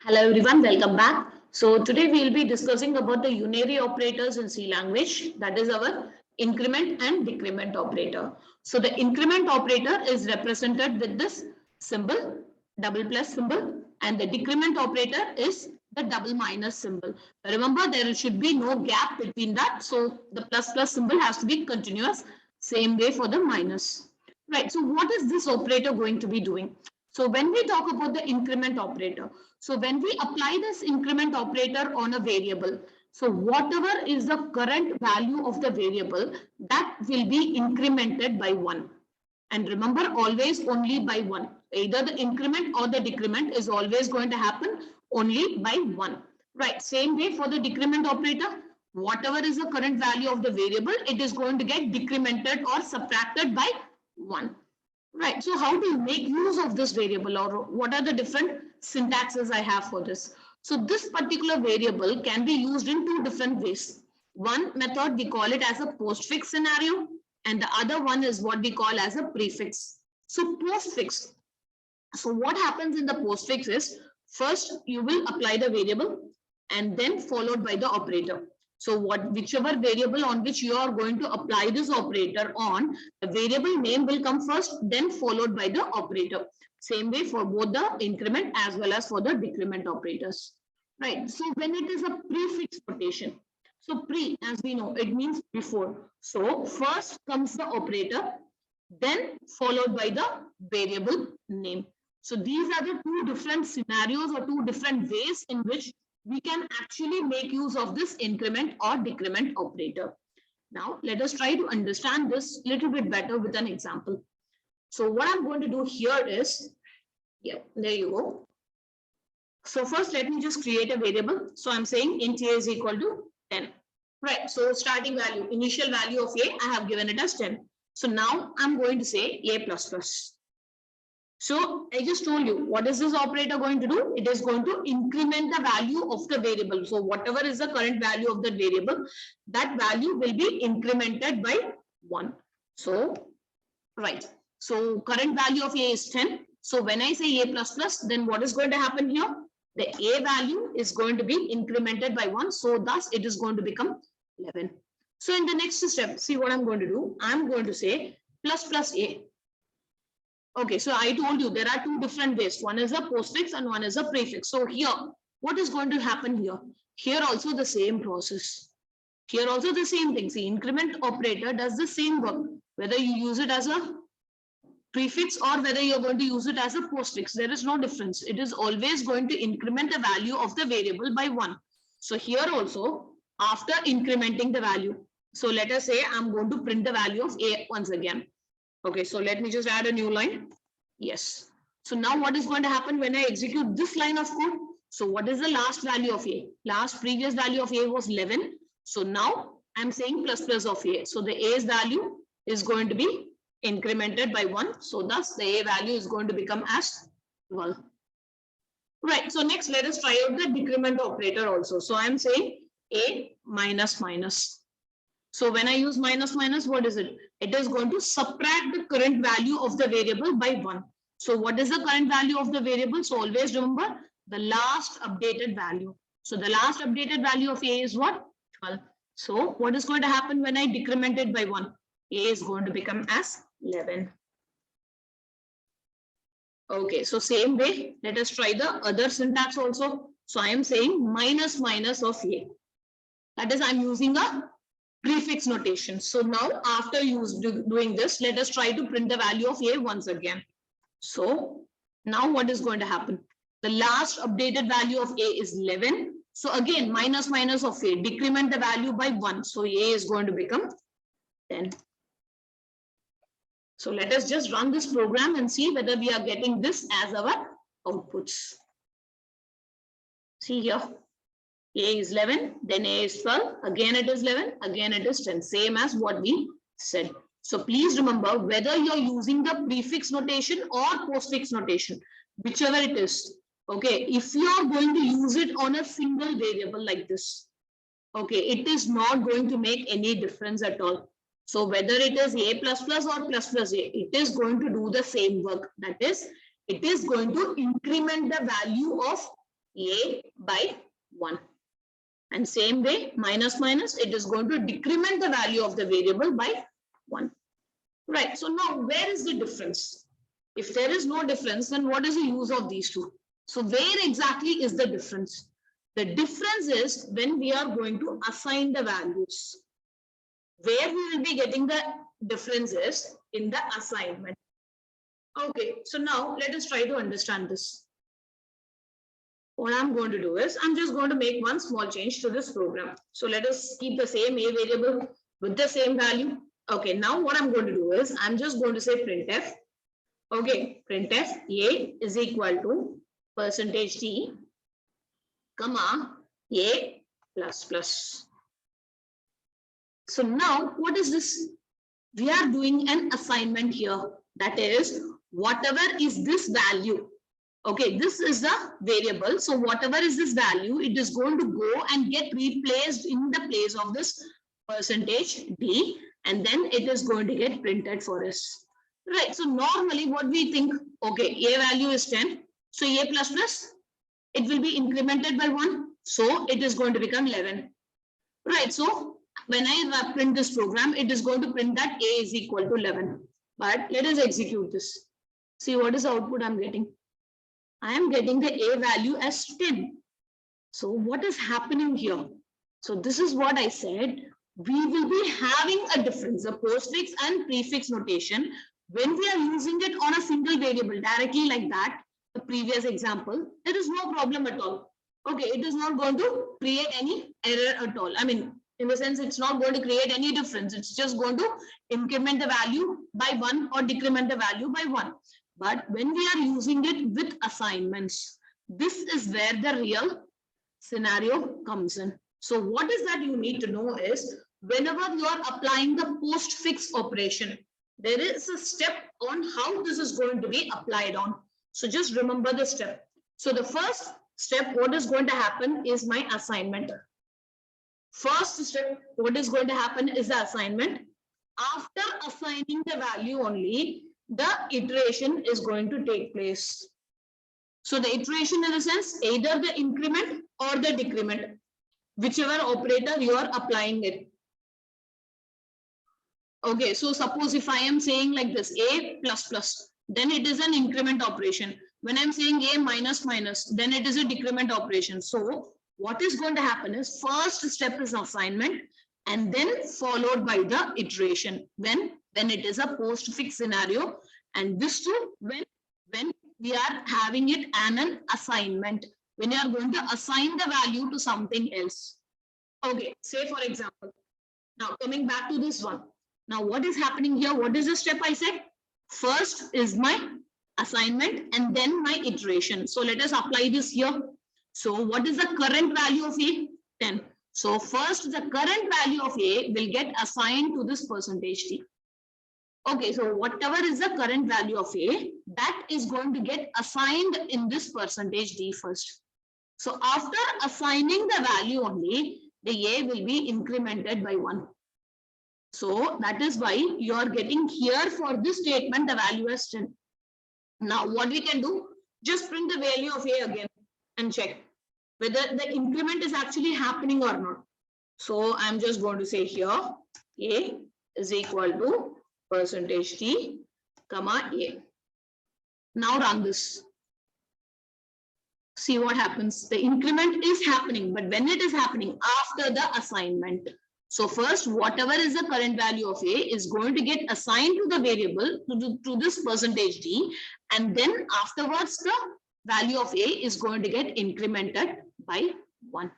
Hello everyone, welcome back. So today we will be discussing about the unary operators in C language, that is our increment and decrement operator. So the increment operator is represented with this symbol, double plus symbol, and the decrement operator is the double minus symbol. Remember, there should be no gap between that. So the plus plus symbol has to be continuous, same way for the minus. Right, so what is this operator going to be doing? So when we talk about the increment operator, so when we apply this increment operator on a variable, so whatever is the current value of the variable, that will be incremented by 1. And remember, always only by 1. Either the increment or the decrement is always going to happen only by 1. Right, same way for the decrement operator, whatever is the current value of the variable, it is going to get decremented or subtracted by 1. Right, so how do you make use of this variable, or what are the different syntaxes I have for this? So this particular variable can be used in two different ways. One method, we call it as a postfix scenario, and the other one is what we call as a prefix. So postfix. So what happens in the postfix is, first you will apply the variable and then followed by the operator. So whichever variable on which you are going to apply this operator on, the variable name will come first, then followed by the operator. Same way for both the increment as well as for the decrement operators. Right. So when it is a prefix notation, so pre, as we know, it means before. So first comes the operator, then followed by the variable name. So these are the two different scenarios or two different ways in which we can actually make use of this increment or decrement operator. Now, let us try to understand this a little bit better with an example. So what I'm going to do here is, yeah, there you go. So first, let me just create a variable. So I'm saying int a is equal to 10. Right, so starting value, initial value of a, I have given it as 10. So now I'm going to say a plus plus. So I just told you, what is this operator going to do? It is going to increment the value of the variable. So whatever is the current value of the variable, that value will be incremented by 1. So, right. So current value of a is 10. So when I say a plus plus, then what is going to happen here? The a value is going to be incremented by 1. So thus it is going to become 11. So in the next step, see what I'm going to do. I'm going to say plus plus a. Okay, so I told you there are two different ways. One is a postfix and one is a prefix. So here, what is going to happen here? Here also the same process. Here also the same thing. See, increment operator does the same work, whether you use it as a prefix or whether you're going to use it as a postfix. There is no difference. It is always going to increment the value of the variable by 1. So here also, after incrementing the value, so let us say I'm going to print the value of a once again. Okay, so let me just add a new line. Yes. So now what is going to happen when I execute this line of code? So what is the last value of a? Previous value of a was 11. So now I'm saying plus plus of a. So the a's value is going to be incremented by 1. So thus the a value is going to become as 12. Right. So next let us try out the decrement operator also. So I'm saying a minus minus. So when I use minus minus, what is it? It is going to subtract the current value of the variable by 1. So what is the current value of the variable? So always remember the last updated value. So the last updated value of a is what? 12. So what is going to happen when I decrement it by 1? A is going to become as 11. Okay, so same way, let us try the other syntax also. So I am saying minus minus of a. That is, I'm using a prefix notation. So now after doing this, let us try to print the value of a once again. So now what is going to happen? The last updated value of a is 11. So again, minus minus of a, decrement the value by 1. So a is going to become 10. So let us just run this program and see whether we are getting this as our outputs. See here. A is 11, then A is 12, again it is 11, again it is 10, same as what we said. So please remember, whether you're using the prefix notation or postfix notation, whichever it is, okay, if you are going to use it on a single variable like this, okay, it is not going to make any difference at all. So whether it is a plus plus or plus plus a, it is going to do the same work. That is, it is going to increment the value of a by 1. And same way, minus minus, it is going to decrement the value of the variable by 1. Right. So now where is the difference? If there is no difference, then what is the use of these two? So where exactly is the difference? The difference is when we are going to assign the values. Where we will be getting the difference is in the assignment. Okay, so now let us try to understand this. What I'm going to do is I'm just going to make one small change to this program. So let us keep the same a variable with the same value. Okay, now what I'm going to do is I'm just going to say printf. Okay, printf a is equal to %t, comma a plus plus. So now what is this? We are doing an assignment here. That is, whatever is this value. Okay, this is the variable. So whatever is this value, it is going to go and get replaced in the place of this %d, and then it is going to get printed for us. Right. So normally what we think, okay, a value is 10. So a plus plus, it will be incremented by 1. So it is going to become 11. Right. So when I print this program, it is going to print that a is equal to 11. But let us execute this. See what is the output I'm getting. I am getting the a value as 10. So what is happening here? So this is what I said. We will be having a difference, a postfix and prefix notation. When we are using it on a single variable directly like that, the previous example, there is no problem at all. Okay, it is not going to create any error at all. I mean, in the sense, it's not going to create any difference. It's just going to increment the value by 1 or decrement the value by 1. But when we are using it with assignments, this is where the real scenario comes in. So what is that you need to know is whenever you are applying the postfix operation, there is a step on how this is going to be applied on. So just remember the step. So the first step, what is going to happen is my assignment. First step, what is going to happen is the assignment. After assigning the value only, the iteration is going to take place. So the iteration in the sense, either the increment or the decrement, whichever operator you are applying it. Okay, so suppose if I am saying like this, a plus plus, then it is an increment operation. When I'm saying a minus minus, then it is a decrement operation. So what is going to happen is first step is assignment and then followed by the iteration when it is a postfix scenario, and this too when we are having it an assignment, when you are going to assign the value to something else. Okay, say for example, now coming back to this one. Now what is happening here? What is the step I said? First is my assignment and then my iteration. So let us apply this here. So what is the current value of a? 10. So first the current value of a will get assigned to this %t. Okay, so whatever is the current value of a, that is going to get assigned in this %d first. So after assigning the value only, the a will be incremented by 1. So that is why you are getting here for this statement the value as 10. Now what we can do, just print the value of a again and check whether the increment is actually happening or not. So I'm just going to say here a is equal to %t, comma a. Now run this. See what happens. The increment is happening, but when it is happening after the assignment. So first, whatever is the current value of a is going to get assigned to the variable to this %d, and then afterwards the value of a is going to get incremented by 1.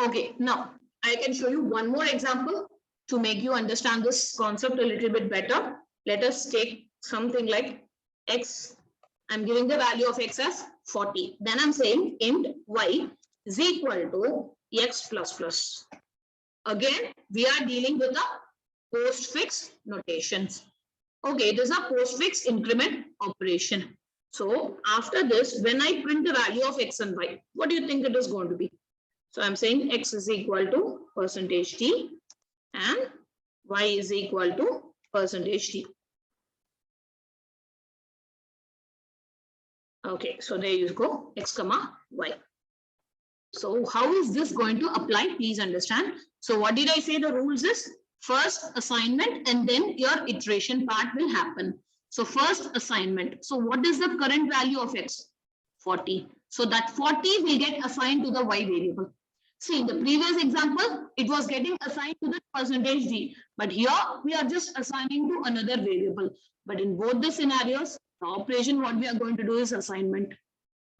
Okay, now I can show you one more example to make you understand this concept a little bit better. Let us take something like x. I'm giving the value of x as 40. Then I'm saying int y is equal to x plus plus. Again, we are dealing with a postfix notations. Okay, it is a postfix increment operation. So after this, when I print the value of x and y, what do you think it is going to be? So I'm saying x is equal to %t and y is equal to %t. Okay, so there you go, x comma y. So how is this going to apply? Please understand. So what did I say the rules is? First assignment and then your iteration part will happen. So first assignment. So what is the current value of x? 40. So that 40 will get assigned to the y variable. See, in the previous example, it was getting assigned to the percentage d. But here we are just assigning to another variable. But in both the scenarios, the operation what we are going to do is assignment.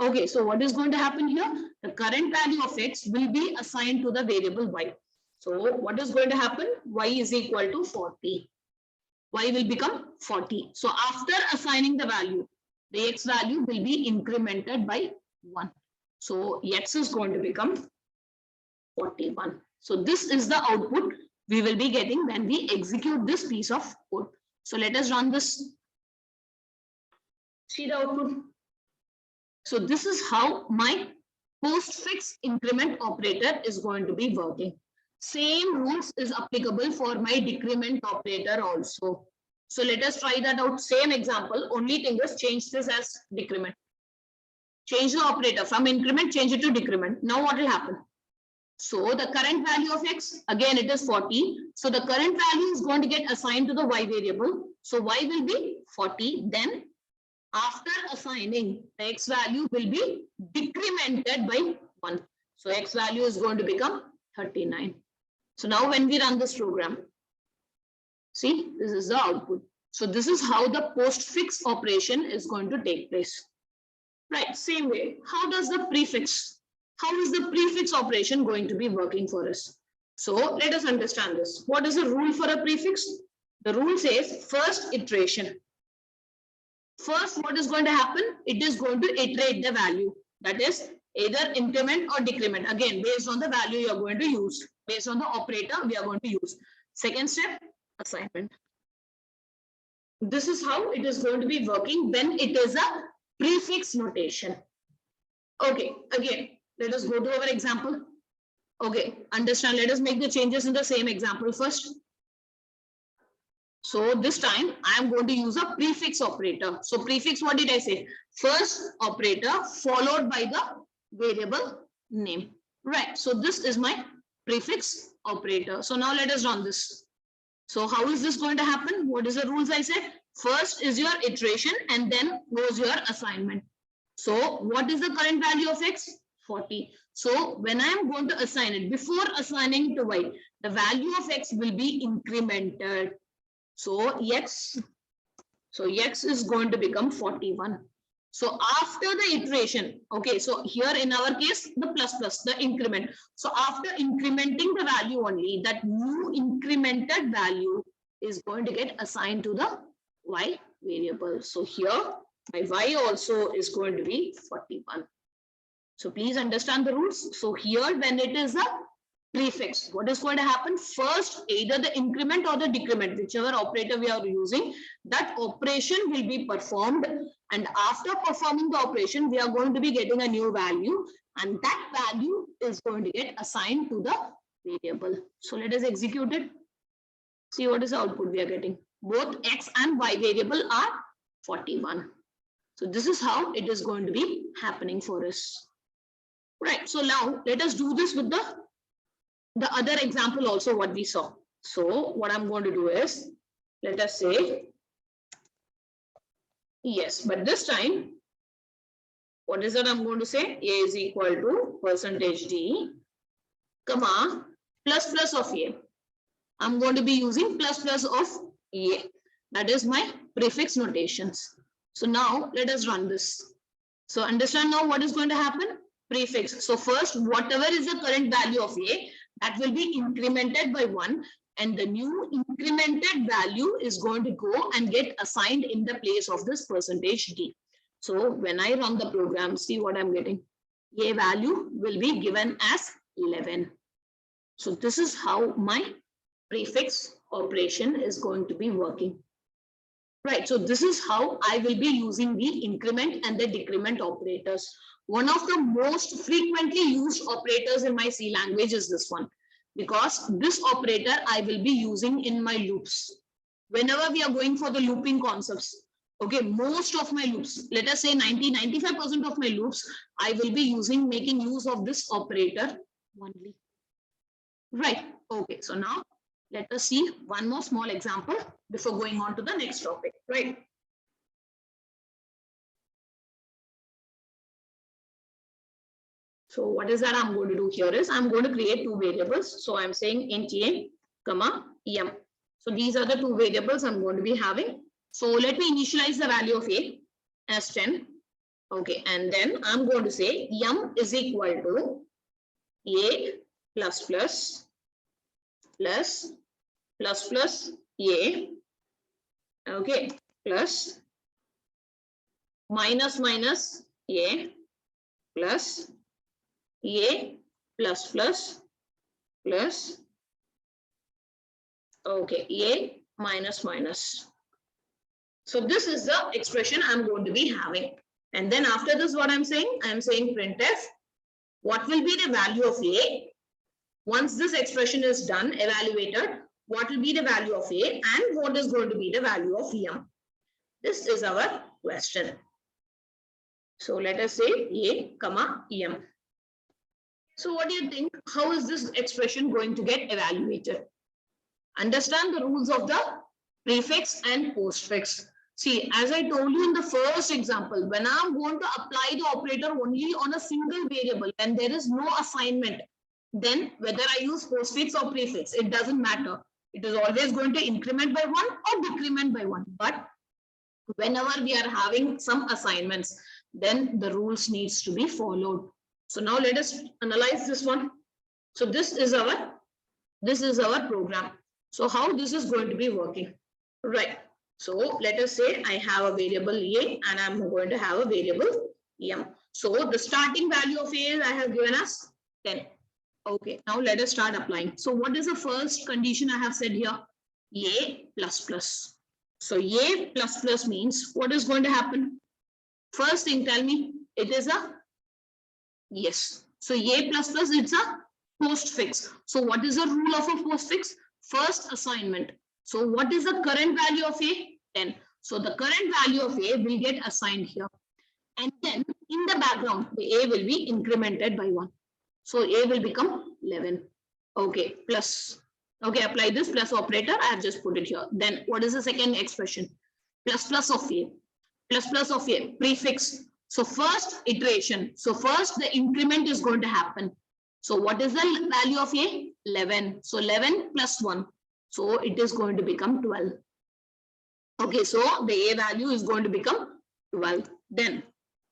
Okay, so what is going to happen here? The current value of x will be assigned to the variable y. So what is going to happen? Y is equal to 40. Y will become 40. So after assigning the value, the x value will be incremented by 1. So x is going to become 41. So this is the output we will be getting when we execute this piece of code. So let us run this. See the output. So this is how my postfix increment operator is going to be working. Same rules is applicable for my decrement operator also. So let us try that out. Same example, only thing is change this as decrement. Change the operator from increment, change it to decrement. Now what will happen? So the current value of x, again it is 40. So the current value is going to get assigned to the y variable. So y will be 40. Then after assigning, the x value will be decremented by 1. So x value is going to become 39. So now when we run this program, see, this is the output. So this is how the postfix operation is going to take place. Right, same way. How does the prefix? How is the prefix operation going to be working for us? So let us understand this. What is the rule for a prefix? The rule says first iteration. First, what is going to happen? It is going to iterate the value. That is either increment or decrement. Again, based on the value you are going to use. Based on the operator we are going to use. Second step, assignment. This is how it is going to be working when it is a prefix notation. Okay, again, let us go to our example. Okay, understand. Let us make the changes in the same example first. So this time I am going to use a prefix operator. So prefix, what did I say? First operator followed by the variable name. Right. So this is my prefix operator. So now let us run this. So how is this going to happen? What is the rules I said? First is your iteration and then goes your assignment. So what is the current value of x? 40. So when I am going to assign it, before assigning to y, the value of x will be incremented. So x is going to become 41. So after the iteration, okay, so here in our case, the plus, the increment. So after incrementing the value only, that new incremented value is going to get assigned to the y variable. So here, my y also is going to be 41. So please understand the rules. So here, when it is a prefix, what is going to happen? First, either the increment or the decrement, whichever operator we are using, that operation will be performed. And after performing the operation, we are going to be getting a new value. And that value is going to get assigned to the variable. So let us execute it. See what is the output we are getting. Both x and y variable are 41. So this is how it is going to be happening for us. Right. So now let us do this with the other example also what we saw. So what I'm going to do is, let us say, yes, but this time, what is that I'm going to say? A is equal to percentage D, comma, plus of A. I'm going to be using plus of A. That is my prefix notations. So now let us run this. So understand now what is going to happen? Prefix. So first, whatever is the current value of A, that will be incremented by 1, and the new incremented value is going to go and get assigned in the place of this percentage D. So when I run the program, see what I'm getting. A value will be given as 11. So this is how my prefix operation is going to be working. Right, so this is how I will be using the increment and the decrement operators. One of the most frequently used operators in my C language is this one, because this operator I will be using in my loops. Whenever we are going for the looping concepts, Okay, most of my loops, let us say 95% of my loops, I will be making use of this operator only. Right. Okay, so now let us see one more small example before going on to the next topic, right? So what is that I'm going to do here is I'm going to create two variables. So I'm saying int a, comma, m. So these are the two variables I'm going to be having. So let me initialize the value of a as 10. Okay, and then I'm going to say m is equal to a plus plus plus plus plus a, okay, plus minus minus a plus a plus plus plus, okay, a minus minus. So this is the expression I'm going to be having. And then after this, what I'm saying printf, what will be the value of a? Once this expression is done, evaluated, what will be the value of a and what is going to be the value of m? This is our question. So let us say a, comma, m. So what do you think? How is this expression going to get evaluated? Understand the rules of the prefix and postfix. See, as I told you in the first example, when I'm going to apply the operator only on a single variable, when there is no assignment, then whether I use postfix or prefix, it doesn't matter. It is always going to increment by 1 or decrement by 1. But whenever we are having some assignments, then the rules needs to be followed. So now let us analyze this one. So this is our program. So how this is going to be working, right? So let us say I have a variable a and I'm going to have a variable m. So the starting value of a I have given us 10. Okay, now let us start applying. So what is the first condition I have said here? A plus plus. So a plus plus means what is going to happen? First thing, tell me, it is a yes. So a plus plus, it's a postfix. So what is the rule of a postfix? First assignment. So what is the current value of a? 10. So the current value of a will get assigned here. And then in the background, the a will be incremented by 1. So a will become 11. Okay, plus. Okay, apply this plus operator. I have just put it here. Then what is the second expression? Plus plus of a. Plus plus of a. Prefix. So first iteration. So first the increment is going to happen. So what is the value of a? 11. So 11 plus 1. So it is going to become 12. Okay, so the a value is going to become 12. Then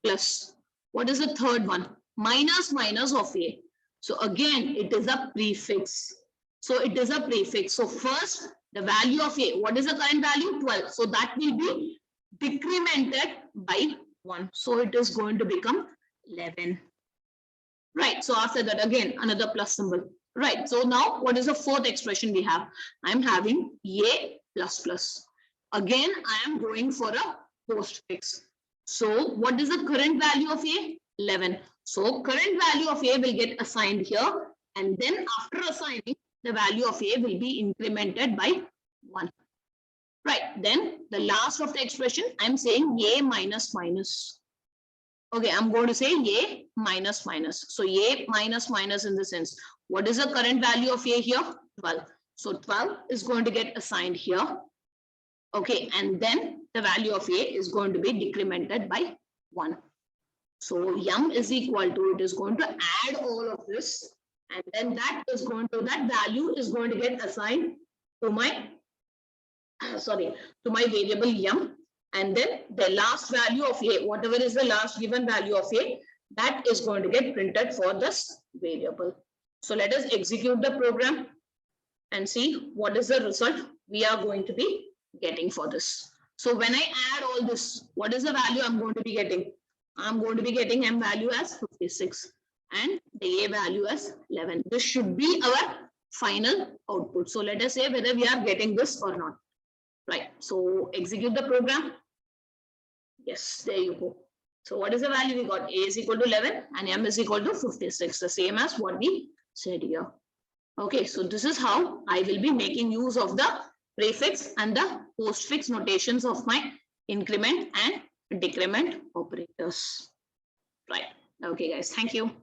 plus. What is the third one? Minus minus of a. So again, it is a prefix. So it is a prefix. So first, the value of a. What is the current value? 12. So that will be decremented by 1. So it is going to become 11. Right. So after that, again, another plus symbol. Right. So now what is the fourth expression we have? I'm having a plus plus. Again, I am going for a postfix. So what is the current value of a? 11. So current value of a will get assigned here. And then after assigning, the value of a will be incremented by 1. Right. Then the last of the expression, I'm saying a minus minus. Okay, I'm going to say a minus minus. So a minus minus in the sense, what is the current value of a here? 12. So 12 is going to get assigned here. Okay, and then the value of a is going to be decremented by 1. So m is equal to, it is going to add all of this, and then that value is going to get assigned to my variable m. And then the last value of a, whatever is the last given value of a, that is going to get printed for this variable. So let us execute the program and see what is the result we are going to be getting for this. So when I add all this, what is the value I'm going to be getting? I'm going to be getting m value as 56 and the a value as 11. This should be our final output. So let us say whether we are getting this or not. Right. So execute the program. Yes, there you go. So what is the value we got? A is equal to 11 and m is equal to 56, the same as what we said here. Okay, so this is how I will be making use of the prefix and the postfix notations of my increment and decrement operators. Right. Okay, guys. Thank you.